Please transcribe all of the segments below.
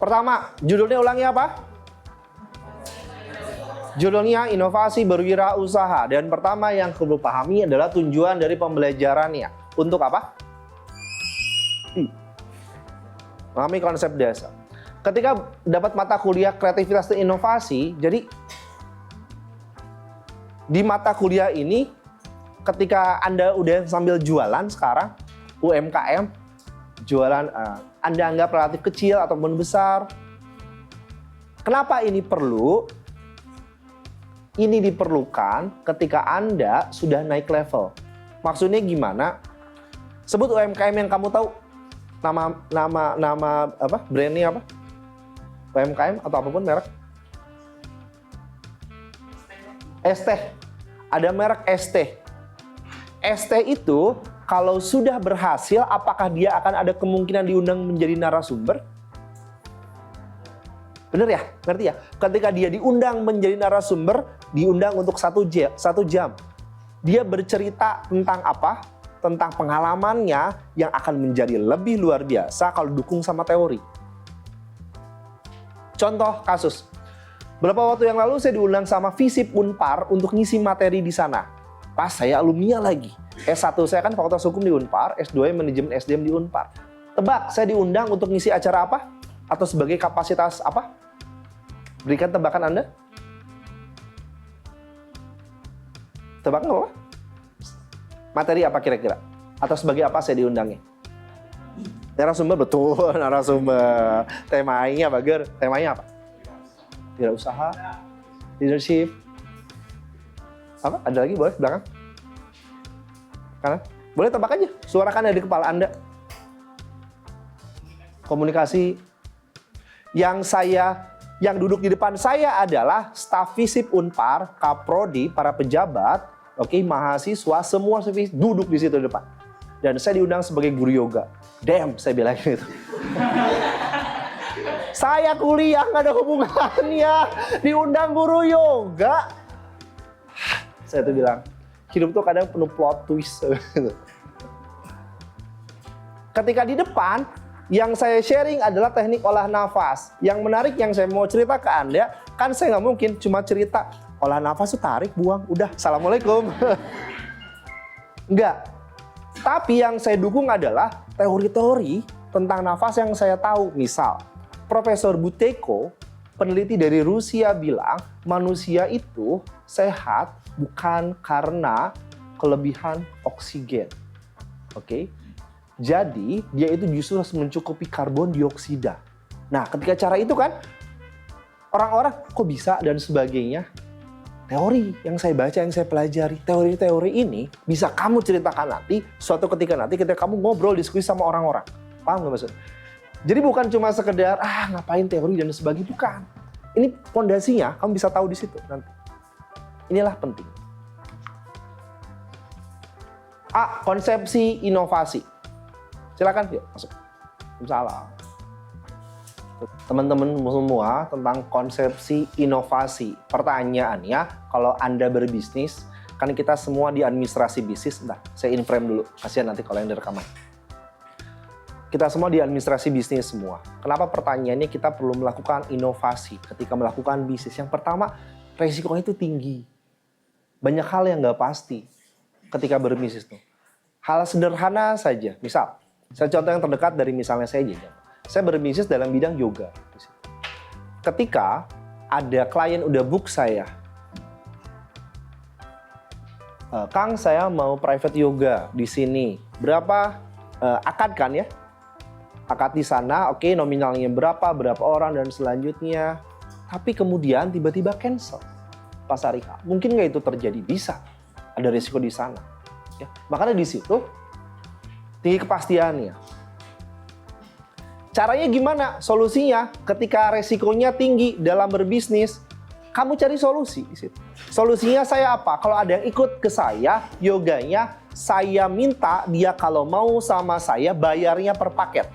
Pertama, judulnya ulangi apa? Judulnya inovasi berwirausaha. Dan pertama yang perlu pahami adalah tujuan dari pembelajarannya. Untuk apa? Pahami konsep dasar. Ketika dapat mata kuliah kreativitas dan inovasi, jadi di mata kuliah ini ketika Anda udah sambil jualan sekarang, UMKM, jualan Anda anggap relatif kecil ataupun besar. Kenapa ini perlu? Ini diperlukan ketika Anda sudah naik level. Maksudnya gimana? Sebut UMKM yang kamu tahu. Nama apa? Brandnya apa? UMKM atau apapun merek. ST. Ada merek ST. ST itu kalau sudah berhasil, apakah dia akan ada kemungkinan diundang menjadi narasumber? Bener ya? Ngerti ya? Ketika dia diundang menjadi narasumber, diundang untuk 1 jam. Dia bercerita tentang apa? Tentang pengalamannya yang akan menjadi lebih luar biasa kalau dukung sama teori. Contoh kasus. Beberapa waktu yang lalu saya diundang sama FISIP Unpar untuk ngisi materi di sana. Pas saya alumni lagi. S1 saya kan Fakultas Hukum di Unpar, S2 Manajemen SDM di Unpar. Tebak, saya diundang untuk ngisi acara apa? Atau sebagai kapasitas apa? Berikan tebakan Anda. Tebak nggak apa? Materi apa kira-kira? Atau sebagai apa saya diundangnya? Narasumber, betul, narasumber. Temanya apa, Ger? Temanya apa? Wirausaha, leadership. Apa? Ada lagi boleh belakang? Kanan? Boleh tebak aja, suarakan dari kepala Anda. Komunikasi. Yang duduk di depan saya adalah staf FISIP Unpar, Kaprodi, para pejabat, mahasiswa, semua duduk di situ di depan. Dan saya diundang sebagai guru yoga. Damn, saya bilang gitu. Saya kuliah nggak ada hubungannya, diundang guru yoga. Saya tuh bilang, hidup tuh kadang penuh plot twist. Ketika di depan, yang saya sharing adalah teknik olah nafas. Yang menarik yang saya mau cerita ke Anda, kan saya nggak mungkin cuma cerita olah nafas tuh tarik, buang, udah, assalamualaikum. Enggak. Tapi yang saya dukung adalah teori-teori tentang nafas yang saya tahu. Misal, Profesor Buteyko, peneliti dari Rusia bilang, manusia itu sehat bukan karena kelebihan oksigen. Oke? Jadi, dia itu justru harus mencukupi karbon dioksida. Nah, ketika cara itu kan, orang-orang kok bisa dan sebagainya. Teori yang saya baca, yang saya pelajari, teori-teori ini bisa kamu ceritakan nanti, suatu ketika nanti ketika kamu ngobrol, diskusi sama orang-orang. Paham nggak maksudnya? Jadi bukan cuma sekedar, ngapain teori dan sebagainya, bukan. Ini fondasinya, kamu bisa tahu di situ nanti. Inilah penting. A. Konsepsi inovasi. Silakan, yuk masuk. Salam. Teman-teman semua tentang konsepsi inovasi. Pertanyaannya, kalau Anda berbisnis, kan kita semua di administrasi bisnis, saya in frame dulu, kasihan nanti kalau yang direkaman. Kita semua di administrasi bisnis semua. Kenapa pertanyaannya kita perlu melakukan inovasi ketika melakukan bisnis? Yang pertama, resikonya itu tinggi. Banyak hal yang nggak pasti ketika berbisnis tuh. Hal sederhana saja, misal, saya contoh yang terdekat dari misalnya saya aja. Saya berbisnis dalam bidang yoga. Ketika ada klien udah book saya, Kang, saya mau private yoga di sini. Berapa? Akad kan ya? Akad di sana, oke, nominalnya berapa orang dan selanjutnya. Tapi kemudian tiba-tiba cancel pas hari H. Mungkin nggak itu terjadi? Bisa. Ada risiko di sana. Ya. Makanya di situ tinggi kepastiannya. Caranya gimana? Solusinya ketika resikonya tinggi dalam berbisnis, kamu cari solusi di situ. Solusinya saya apa? Kalau ada yang ikut ke saya, yoganya, saya minta dia kalau mau sama saya bayarnya per paket.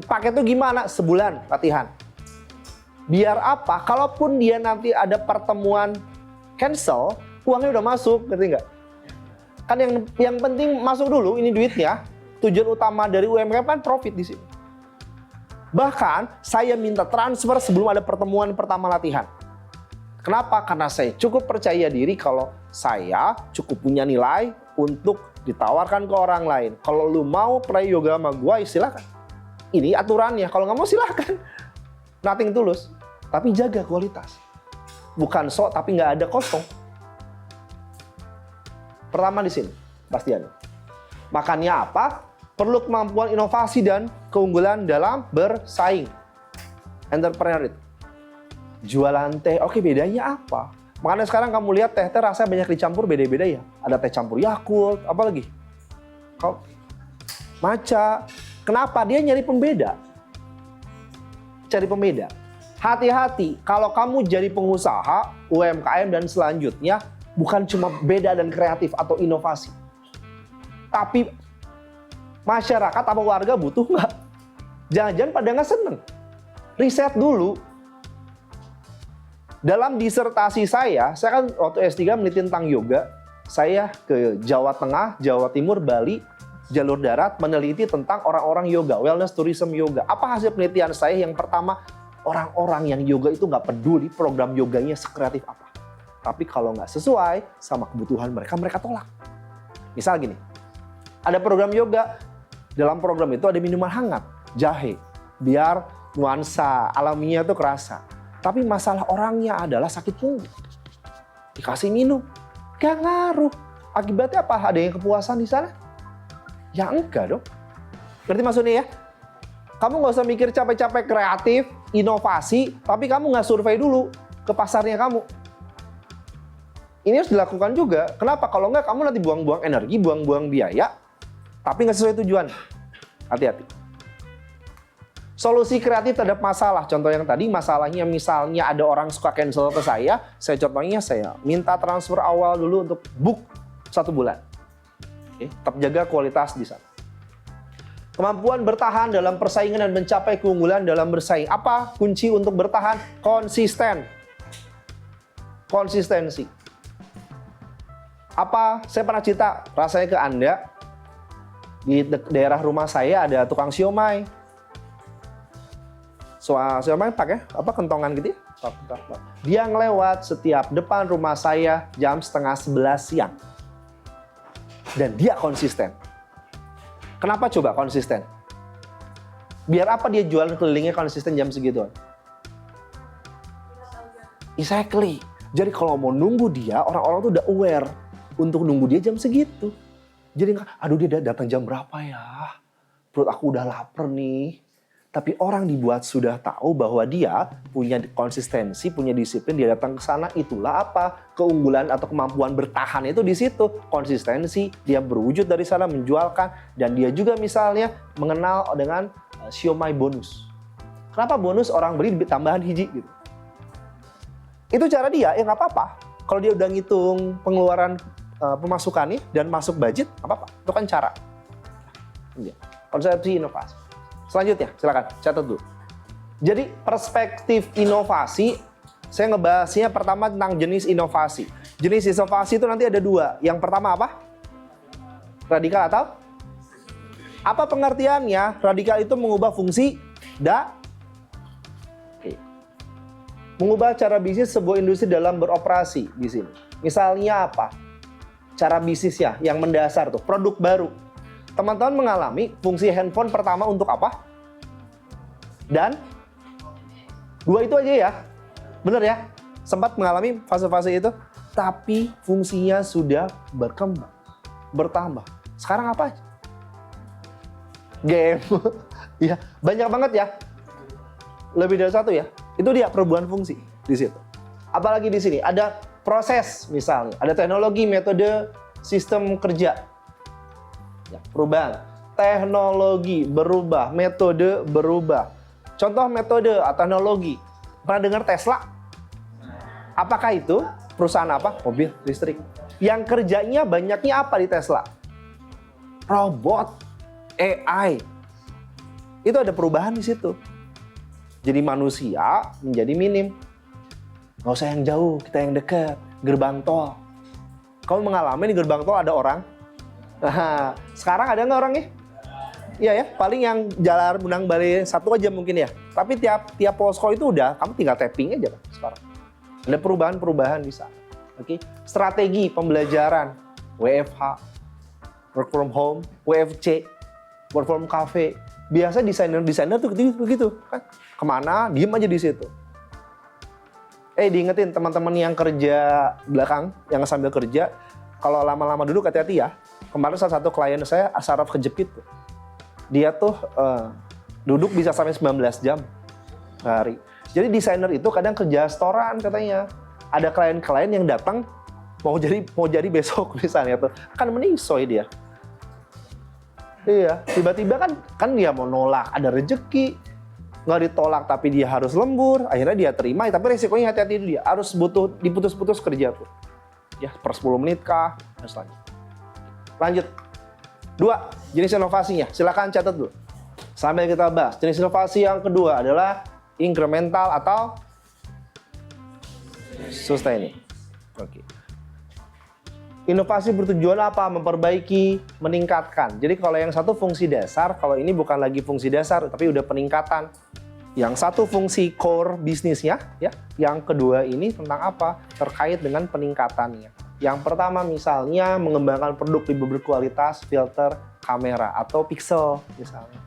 Paket itu gimana? Sebulan latihan. Biar apa? Kalaupun dia nanti ada pertemuan cancel, uangnya udah masuk, ngerti nggak? Kan yang penting masuk dulu, ini duitnya. Tujuan utama dari UMKM kan profit di sini. Bahkan saya minta transfer sebelum ada pertemuan pertama latihan. Kenapa? Karena saya cukup percaya diri kalau saya cukup punya nilai untuk ditawarkan ke orang lain. Kalau lu mau play yoga sama gua, ya silakan. Ini aturannya. Kalau nggak mau silakan. Nothing tulus. Tapi jaga kualitas. Bukan sok tapi nggak ada kosong. Pertama di sini, Bastian. Makanya apa? Perlu kemampuan inovasi dan keunggulan dalam bersaing. Entrepreneur itu. Jualan teh, oke bedanya apa? Makanya sekarang kamu lihat teh rasanya banyak dicampur beda-beda ya. Ada teh campur Yakult, apa lagi? Matcha. Kenapa? Dia nyari pembeda. Cari pembeda. Hati-hati, kalau kamu jadi pengusaha, UMKM dan selanjutnya, bukan cuma beda dan kreatif atau inovasi. Tapi masyarakat atau warga butuh nggak? Jangan-jangan pada nggak seneng. Riset dulu. Dalam disertasi saya kan waktu S3 meneliti tentang yoga. Saya ke Jawa Tengah, Jawa Timur, Bali, jalur darat meneliti tentang orang-orang yoga, wellness tourism yoga. Apa hasil penelitian saya? Yang pertama, orang-orang yang yoga itu nggak peduli program yoganya sekreatif apa. Tapi kalau nggak sesuai sama kebutuhan mereka, mereka tolak. Misal gini, ada program yoga, dalam program itu ada minuman hangat, jahe, biar nuansa alaminya itu kerasa. Tapi masalah orangnya adalah sakit punggung. Dikasih minum, gak ngaruh. Akibatnya apa? Ada yang kepuasan di sana? Ya enggak dong. Berarti maksudnya ya, kamu nggak usah mikir capek-capek kreatif, inovasi, tapi kamu nggak survei dulu ke pasarnya kamu. Ini harus dilakukan juga. Kenapa? Kalau nggak, kamu nanti buang-buang energi, buang-buang biaya, tapi nggak sesuai tujuan. Hati-hati. Solusi kreatif terhadap masalah. Contoh yang tadi, masalahnya misalnya ada orang suka cancel ke saya contohnya saya minta transfer awal dulu untuk book 1 bulan. Oke, tetap jaga kualitas di sana. Kemampuan bertahan dalam persaingan dan mencapai keunggulan dalam bersaing. Apa kunci untuk bertahan? Konsisten. Konsistensi. Apa? Saya pernah cerita rasanya ke Anda. Di daerah rumah saya ada tukang siomay. Siomay pakai apa kentongan gitu ya? Dia ngelewat setiap depan rumah saya jam 10:30 siang. Dan dia konsisten. Kenapa coba konsisten? Biar apa dia jualan kelilingnya konsisten jam segitu? Exactly. Jadi kalau mau nunggu dia, orang-orang tuh udah aware untuk nunggu dia jam segitu. Jadi aduh dia datang jam berapa ya? Perut aku udah lapar nih. Tapi orang dibuat sudah tahu bahwa dia punya konsistensi, punya disiplin, dia datang ke sana. Itulah apa? Keunggulan atau kemampuan bertahan itu di situ. Konsistensi, dia berwujud dari sana, menjualkan. Dan dia juga misalnya mengenal dengan siomay bonus. Kenapa bonus? Orang beli tambahan hiji gitu. Itu cara dia, ya nggak apa-apa. Kalau dia udah ngitung pengeluaran pemasukannya dan masuk budget, nggak apa-apa. Itu kan cara. Konsepsi inovasi. Selanjutnya, silakan catat dulu. Jadi perspektif inovasi, saya ngebahasnya pertama tentang jenis inovasi. Jenis inovasi itu nanti ada 2. Yang pertama apa? Radikal atau? Apa pengertiannya? Radikal itu mengubah fungsi mengubah cara bisnis sebuah industri dalam beroperasi di sini. Misalnya apa? Cara bisnisnya yang mendasar tuh, produk baru. Teman-teman mengalami fungsi handphone pertama untuk apa? Dan 2 itu aja ya. Bener ya? Sempat mengalami fase-fase itu. Tapi fungsinya sudah berkembang, bertambah. Sekarang apa? Game. Ya, banyak banget ya. Lebih dari 1 ya. Itu dia perubahan fungsi di situ. Apalagi di sini ada proses misalnya, ada teknologi, metode, sistem kerja. Ya, perubahan. Teknologi berubah, metode berubah. Contoh metode atau teknologi. Pernah dengar Tesla? Apakah itu perusahaan apa? Mobil listrik. Yang kerjanya banyaknya apa di Tesla? Robot, AI. Itu ada perubahan di situ. Jadi manusia menjadi minim. Nggak usah yang jauh, kita yang dekat. Gerbang tol. Kamu mengalami di gerbang tol ada orang? Nah, sekarang ada nggak orangnya? Iya ya, paling yang jalan Benang Bali 1 aja mungkin ya. Tapi tiap posko itu udah, kamu tinggal tapping aja kan sekarang. Ada perubahan-perubahan bisa. Oke, strategi pembelajaran, WFH, work from home, WFC, work from cafe. Biasa desainer tuh begitu kan. Kemana, diem aja di situ. Diingetin teman-teman yang kerja belakang, yang sambil kerja, kalau lama-lama duduk hati-hati ya. Kemarin salah satu klien saya saraf kejepit tuh. Dia tuh duduk bisa sampai 19 jam sehari. Jadi desainer itu kadang kerja setoran katanya. Ada klien-klien yang datang mau jadi besok misalnya tuh. Kan menisoy dia. Iya, tiba-tiba kan dia mau nolak, ada rezeki. Nggak ditolak tapi dia harus lembur, akhirnya dia terima, tapi resikonya hati-hati itu dia. Harus diputus-putus kerja tuh. Ya, per 10 menit kah, dan selanjutnya. Lanjut. 2, jenis inovasinya. Silakan catat dulu. Sambil kita bahas. Jenis inovasi yang kedua adalah incremental atau sustaining. Oke. Inovasi bertujuan apa? Memperbaiki, meningkatkan. Jadi kalau yang satu fungsi dasar, kalau ini bukan lagi fungsi dasar, tapi udah peningkatan. Yang satu fungsi core bisnisnya, ya. Yang kedua ini tentang apa? Terkait dengan peningkatannya. Yang pertama misalnya mengembangkan produk lebih berkualitas, filter, kamera, atau pixel misalnya.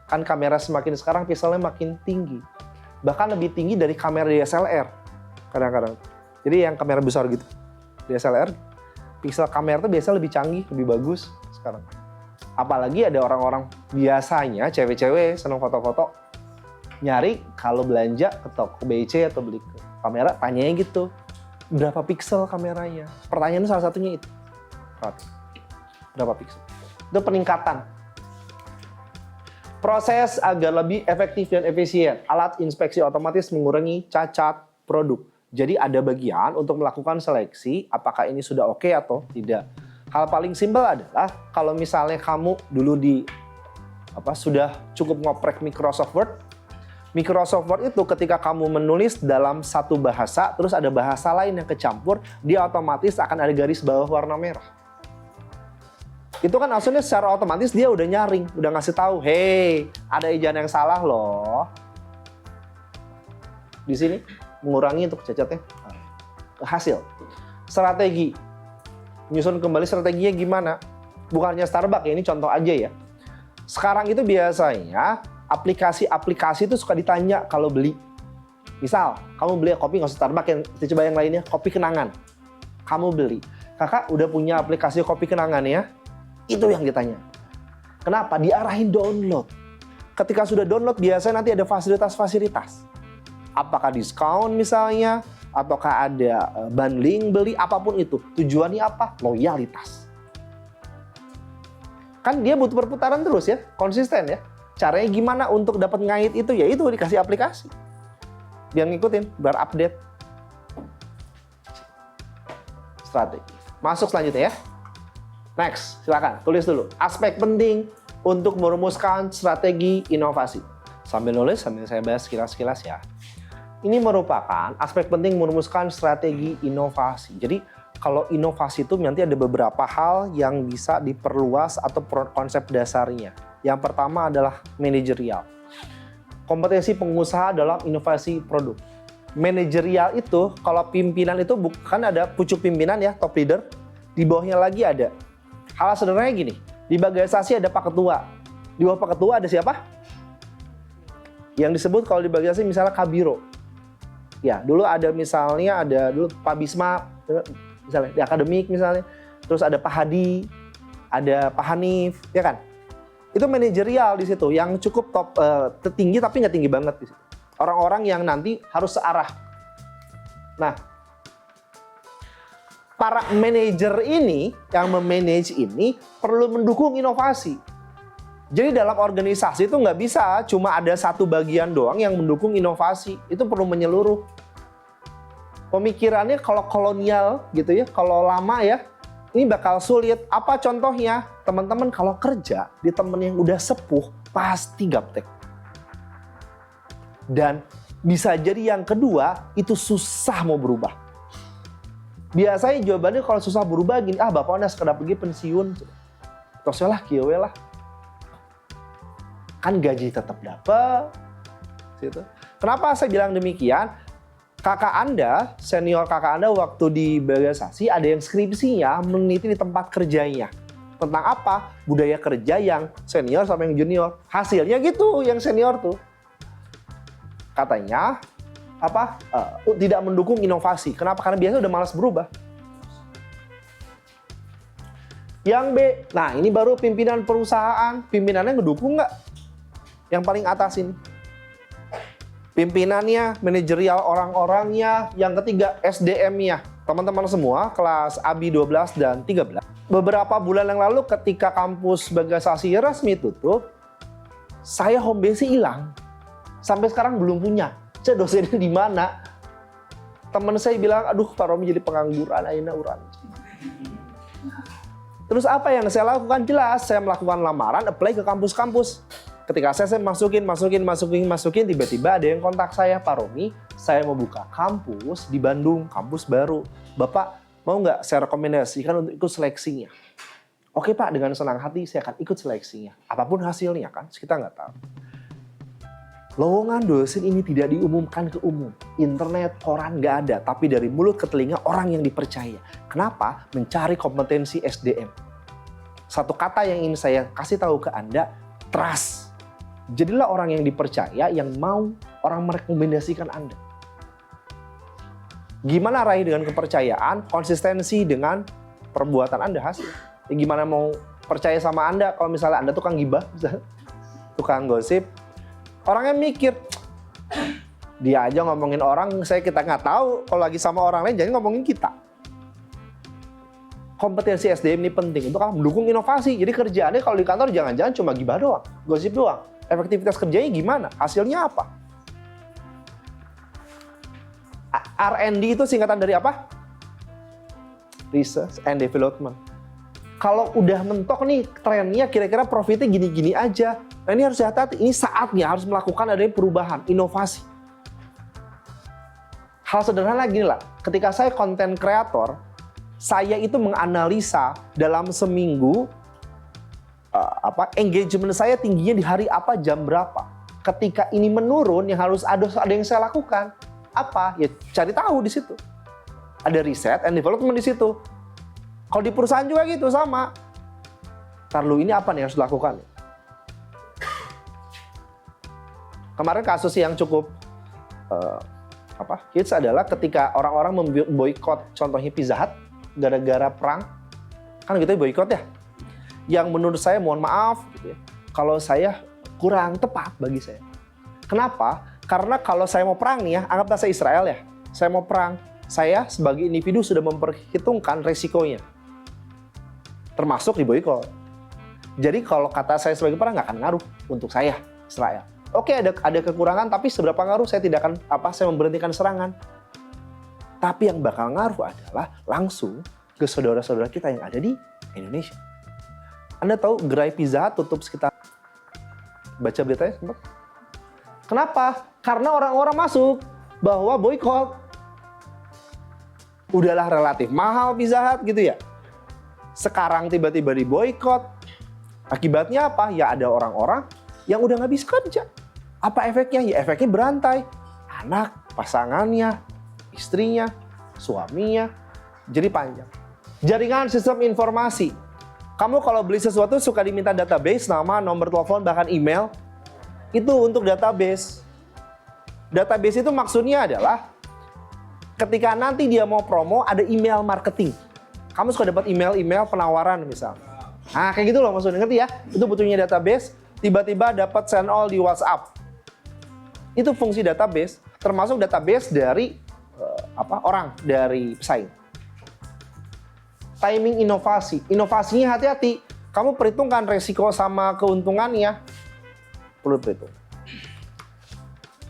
Kan kamera semakin sekarang pixelnya makin tinggi. Bahkan lebih tinggi dari kamera DSLR kadang-kadang. Jadi yang kamera besar gitu, DSLR, pixel kamera tuh biasanya lebih canggih, lebih bagus sekarang. Apalagi ada orang-orang biasanya, cewek-cewek senang foto-foto, nyari kalau belanja ke toko BC atau beli ke kamera, tanyanya gitu, berapa pixel kameranya? Pertanyaannya salah satunya itu. Berapa pixel? Itu peningkatan. Proses agar lebih efektif dan efisien. Alat inspeksi otomatis mengurangi cacat produk. Jadi ada bagian untuk melakukan seleksi apakah ini sudah oke atau tidak. Hal paling simpel adalah kalau misalnya kamu dulu sudah cukup ngoprek Microsoft Word. Microsoft Word itu ketika kamu menulis dalam satu bahasa, terus ada bahasa lain yang kecampur, dia otomatis akan ada garis bawah warna merah. Itu kan maksudnya secara otomatis dia udah nyaring, udah ngasih tahu, hey, ada ejaan yang salah loh. Di sini mengurangi untuk cacatnya. Hasil. Strategi. Nyusun kembali strateginya gimana? Bukannya Starbucks ya, ini contoh aja ya. Sekarang itu biasanya aplikasi-aplikasi itu suka ditanya kalau beli. Misal, kamu beli kopi nggak usah Starbucks, yang coba yang lainnya, kopi kenangan. Kamu beli. Kakak udah punya aplikasi kopi kenangan ya? Itu yang ditanya. Kenapa? Diarahin download. Ketika sudah download, biasanya nanti ada fasilitas-fasilitas. Apakah diskon misalnya, ataukah ada bundling, beli, apapun itu. Tujuannya apa? Loyalitas. Kan dia butuh perputaran terus ya, konsisten ya. Caranya gimana untuk dapat ngait itu? Ya itu dikasih aplikasi. Dia ngikutin, biar update. Strategi. Masuk selanjutnya ya. Next, silakan tulis dulu. Aspek penting untuk merumuskan strategi inovasi. Sambil nulis, sambil saya bahas sekilas-sekilas ya. Ini merupakan aspek penting merumuskan strategi inovasi. Jadi kalau inovasi itu nanti ada beberapa hal yang bisa diperluas atau konsep dasarnya. Yang pertama adalah manajerial. Kompetensi pengusaha dalam inovasi produk. Manajerial itu, kalau pimpinan itu bukan ada pucuk pimpinan ya, top leader. Di bawahnya lagi ada. Hal sederhananya gini, di Bagairsasi ada Pak Ketua. Di bawah Pak Ketua ada siapa? Yang disebut kalau di Bagairsasi misalnya Kabiro. Ya, dulu ada misalnya dulu Pak Bisma, misalnya di akademik misalnya. Terus ada Pak Hadi, ada Pak Hanif, ya kan? Itu manajerial di situ, yang cukup top, tinggi tapi nggak tinggi banget di situ. Orang-orang yang nanti harus searah. Nah, para manajer ini, yang memanage ini, perlu mendukung inovasi. Jadi dalam organisasi itu nggak bisa cuma ada satu bagian doang yang mendukung inovasi. Itu perlu menyeluruh. Pemikirannya kalau kolonial gitu ya, kalau lama ya, ini bakal sulit. Apa contohnya? Teman-teman kalau kerja di temen yang udah sepuh, pasti gaptek. Dan bisa jadi yang kedua, itu susah mau berubah. Biasanya jawabannya kalau susah berubah gini, bapak udah sekedar pergi pensiun. Terus lah, kiawe lah. kan gaji tetap dapat. Gitu. Kenapa saya bilang demikian? Kakak Anda, senior kakak Anda waktu di Bagasasi ada yang skripsinya meneliti di tempat kerjanya. Tentang apa? Budaya kerja yang senior sama yang junior. Hasilnya gitu yang senior tuh. Katanya tidak mendukung inovasi. Kenapa? Karena biasanya udah malas berubah. Yang B, nah ini baru pimpinan perusahaan. Pimpinannya ngedukung nggak? Yang paling atas ini. Pimpinannya, manajerial orang-orangnya. Yang ketiga, SDM-nya. Teman-teman semua, kelas AB 12 dan 13. Beberapa bulan yang lalu ketika kampus Bagasasi resmi tutup, saya home base hilang. Sampai sekarang belum punya. Saya dosennya di mana? Teman saya bilang, aduh Pak Romi jadi pengangguran, ayeuna urang. Terus apa yang saya lakukan? Jelas, saya melakukan lamaran, apply ke kampus-kampus. Ketika saya masukin, tiba-tiba ada yang kontak saya, Pak Romi, saya mau buka kampus di Bandung, kampus baru. Bapak mau nggak saya rekomendasikan untuk ikut seleksinya? Oke Pak, dengan senang hati saya akan ikut seleksinya. Apapun hasilnya kan, kita nggak tahu. Lowongan dosen ini tidak diumumkan ke umum. Internet, koran nggak ada, tapi dari mulut ke telinga orang yang dipercaya. Kenapa? Mencari kompetensi SDM. Satu kata yang ingin saya kasih tahu ke Anda, trust. Jadilah orang yang dipercaya, yang mau orang merekomendasikan Anda. Gimana raih dengan kepercayaan, konsistensi dengan perbuatan Anda hasil. Ya, gimana mau percaya sama Anda kalau misalnya Anda tukang gibah, tukang gosip. Orangnya mikir, dia aja ngomongin orang, kita nggak tahu. Kalau lagi sama orang lain, jangan ngomongin kita. Kompetensi SDM ini penting untuk mendukung inovasi. Jadi kerjaannya kalau di kantor jangan-jangan cuma gibah doang, gosip doang. Efektivitas kerjanya gimana? Hasilnya apa? R&D itu singkatan dari apa? Research and Development. Kalau udah mentok nih trennya kira-kira profitnya gini-gini aja. Nah ini harus hati-hati, ini saatnya harus melakukan adanya perubahan, inovasi. Hal sederhana gini lah, ketika saya konten kreator, saya itu menganalisa dalam seminggu engagement saya tingginya di hari apa, jam berapa. Ketika ini menurun, yang harus ada yang saya lakukan. Apa? Ya cari tahu di situ. Ada riset and development di situ. Kalau di perusahaan juga gitu sama. Ntar lu ini apa nih yang harus dilakukan? Kemarin kasus yang cukup hits adalah ketika orang-orang memboikot contohnya Pizza Hut gara-gara perang. Kan gitu ya boikot ya. Yang menurut saya mohon maaf gitu ya, kalau saya kurang tepat bagi saya. Kenapa? Karena kalau saya mau perang nih ya, anggaplah saya Israel ya. Saya mau perang, saya sebagai individu sudah memperhitungkan resikonya. Termasuk diboikot. Jadi kalau kata saya sebagai perang nggak akan ngaruh untuk saya Israel. Oke, ada kekurangan, tapi seberapa ngaruh saya tidak akan saya memberhentikan serangan. Tapi yang bakal ngaruh adalah langsung ke saudara-saudara kita yang ada di Indonesia. Anda tahu gerai Pizza Hut tutup sekitar, baca beritanya sempat? Kenapa? Karena orang-orang masuk bahwa boykot. Udahlah relatif mahal Pizza Hut gitu ya. Sekarang tiba-tiba diboykot. Akibatnya apa? Ya ada orang-orang yang udah nggak bisa kerja. Apa efeknya? Ya efeknya berantai. Anak, pasangannya, istrinya, suaminya. Jadi panjang. Jaringan sistem informasi. Kamu kalau beli sesuatu suka diminta database, nama, nomor telepon, bahkan email. Itu untuk database. Database itu maksudnya adalah ketika nanti dia mau promo, ada email marketing. Kamu suka dapat email penawaran misalnya. Nah kayak gitu loh maksudnya, ngerti ya? Itu butuhnya database, tiba-tiba dapat send all di WhatsApp. Itu fungsi database, termasuk database dari orang, dari pesaing. Timing inovasi. Inovasinya hati-hati. Kamu perhitungkan resiko sama keuntungannya. Perlu perhitung.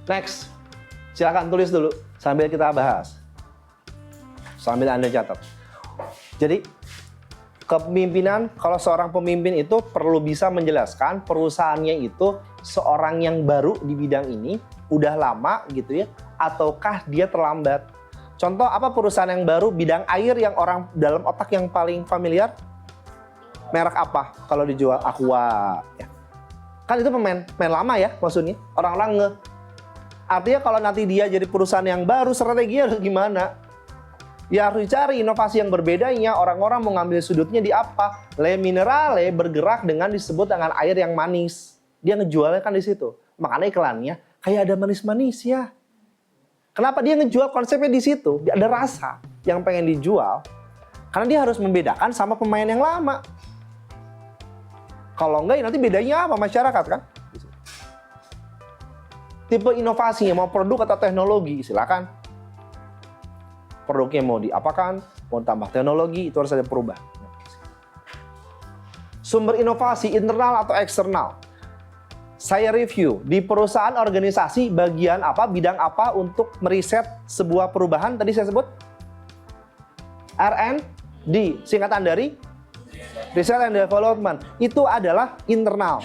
Next. Silakan tulis dulu sambil kita bahas. Sambil Anda catat. Jadi, kepemimpinan, kalau seorang pemimpin itu perlu bisa menjelaskan perusahaannya itu seorang yang baru di bidang ini, udah lama gitu ya, ataukah dia terlambat. Contoh apa perusahaan yang baru bidang air yang orang dalam otak yang paling familiar? Merek apa kalau dijual? Aqua. Ya. Kan itu pemain lama ya maksudnya. Orang-orang nge. Artinya kalau nanti dia jadi perusahaan yang baru, strateginya harus gimana? Ya harus dicari inovasi yang berbedanya. Orang-orang mau ngambil sudutnya di apa? Le Minerale bergerak dengan disebut dengan air yang manis. Dia ngejualnya kan di situ. Makanya iklannya kayak ada manis-manis ya. Kenapa dia ngejual konsepnya di situ? Ada rasa yang pengen dijual. Karena dia harus membedakan sama pemain yang lama. Kalau enggak, nanti bedanya apa masyarakat kan? Tipe inovasinya mau produk atau teknologi, silakan. Produknya mau diapakan, mau tambah teknologi, itu harus ada perubahan. Sumber inovasi internal atau eksternal. Saya review di perusahaan organisasi bagian apa, bidang apa untuk meriset sebuah perubahan. Tadi saya sebut R&D, singkatan dari Research and Development. Itu adalah internal.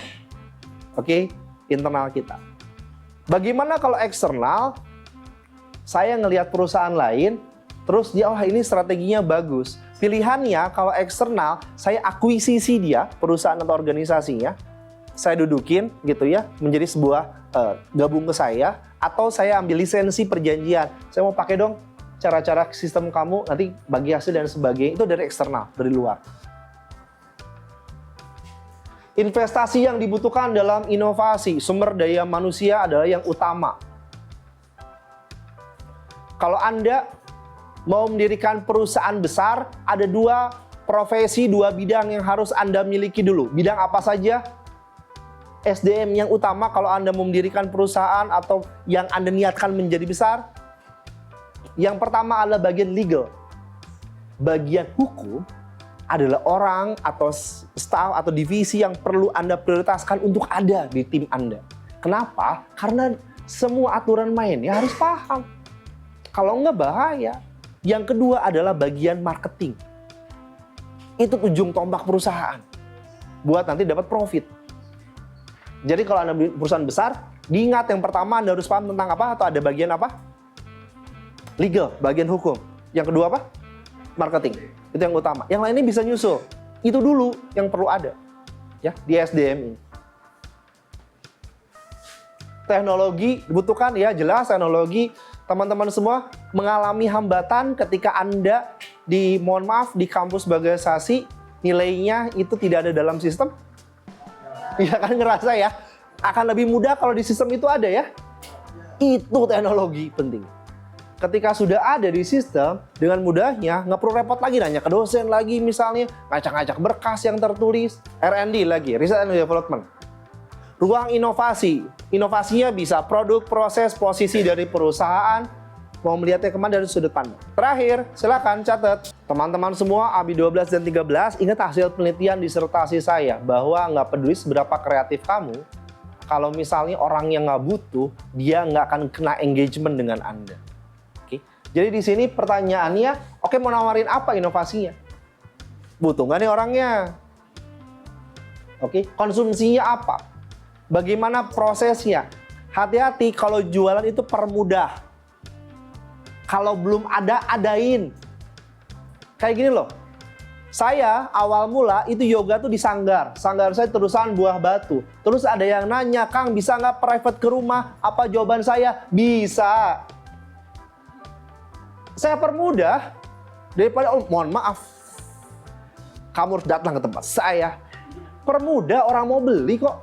Oke, internal kita. Bagaimana kalau eksternal? Saya ngelihat perusahaan lain, terus dia, wah ini strateginya bagus. Pilihannya kalau eksternal, saya akuisisi dia, perusahaan atau organisasinya, saya dudukin gitu ya, menjadi sebuah gabung ke saya, atau saya ambil lisensi perjanjian. Saya mau pakai dong cara-cara sistem kamu, nanti bagi hasil dan sebagainya. Itu dari eksternal, dari luar. Investasi yang dibutuhkan dalam inovasi, sumber daya manusia adalah yang utama. Kalau Anda mau mendirikan perusahaan besar, ada dua profesi, dua bidang yang harus Anda miliki dulu. Bidang apa saja? SDM yang utama kalau Anda mau mendirikan perusahaan atau yang Anda niatkan menjadi besar. Yang pertama adalah bagian legal. Bagian hukum adalah orang atau staff atau divisi yang perlu Anda prioritaskan untuk ada di tim Anda. Kenapa? Karena semua aturan mainnya harus paham. Kalau enggak bahaya. Yang kedua adalah bagian marketing. Itu ujung tombak perusahaan. Buat nanti dapat profit. Jadi kalau Anda perusahaan besar, diingat yang pertama Anda harus paham tentang apa atau ada bagian apa? Legal, bagian hukum. Yang kedua apa? Marketing. Itu yang utama. Yang lainnya bisa nyusul. Itu dulu yang perlu ada ya di SDM ini. Teknologi dibutuhkan ya, jelas teknologi. Teman-teman semua mengalami hambatan ketika Anda mohon maaf di kampus bagasiasi nilainya itu tidak ada dalam sistem. Iya kan, ngerasa ya, akan lebih mudah kalau di sistem itu ada ya. Itu teknologi penting. Ketika sudah ada di sistem, dengan mudahnya nggak perlu repot lagi nanya ke dosen lagi misalnya, ngacak-ngacak berkas yang tertulis. R&D lagi, Research and Development. Ruang inovasi. Inovasinya bisa produk, proses, posisi dari perusahaan. Mau melihatnya kemana dari sudut pandang. Terakhir, silakan catat. Teman-teman semua, ABI 12 dan 13, ingat hasil penelitian disertasi saya bahwa nggak peduli seberapa kreatif kamu, kalau misalnya orang yang nggak butuh, dia nggak akan kena engagement dengan Anda. Jadi di sini pertanyaannya, oke, mau nawarin apa inovasinya? Butuh nggak nih orangnya? Oke, konsumsinya apa? Bagaimana prosesnya? Hati-hati kalau jualan itu permudah. Kalau belum ada, adain. Kayak gini loh. Saya awal mula itu yoga tuh di sanggar. Sanggar saya terusan Buah Batu. Terus ada yang nanya, Kang bisa nggak private ke rumah? Apa jawaban saya? Bisa. Saya permudah daripada, oh mohon maaf, kamu harus datang ke tempat saya. Permudah, orang mau beli kok.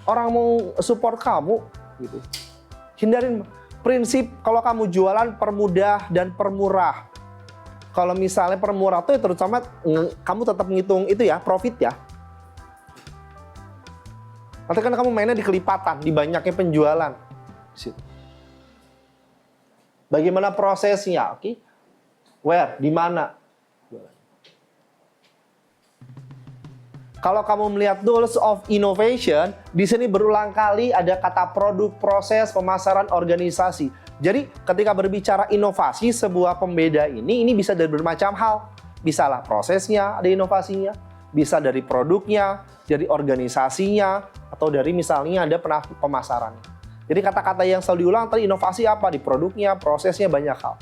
Orang mau support kamu. Gitu. Hindarin prinsip kalau kamu jualan permudah dan permurah. Kalau misalnya permurah tuh terutama kamu tetap ngitung itu ya, profit ya. Nanti kan kamu mainnya di kelipatan, di banyaknya penjualan. Bagaimana prosesnya, oke? Where, di mana? Kalau kamu melihat tools of innovation, di sini berulang kali ada kata produk, proses, pemasaran, organisasi. Jadi ketika berbicara inovasi, sebuah pembeda ini bisa dari bermacam hal. Bisalah prosesnya, ada inovasinya. Bisa dari produknya, dari organisasinya, atau dari misalnya ada pemasaran. Jadi kata-kata yang selalu diulang tadi, inovasi apa? Di produknya, prosesnya, banyak hal.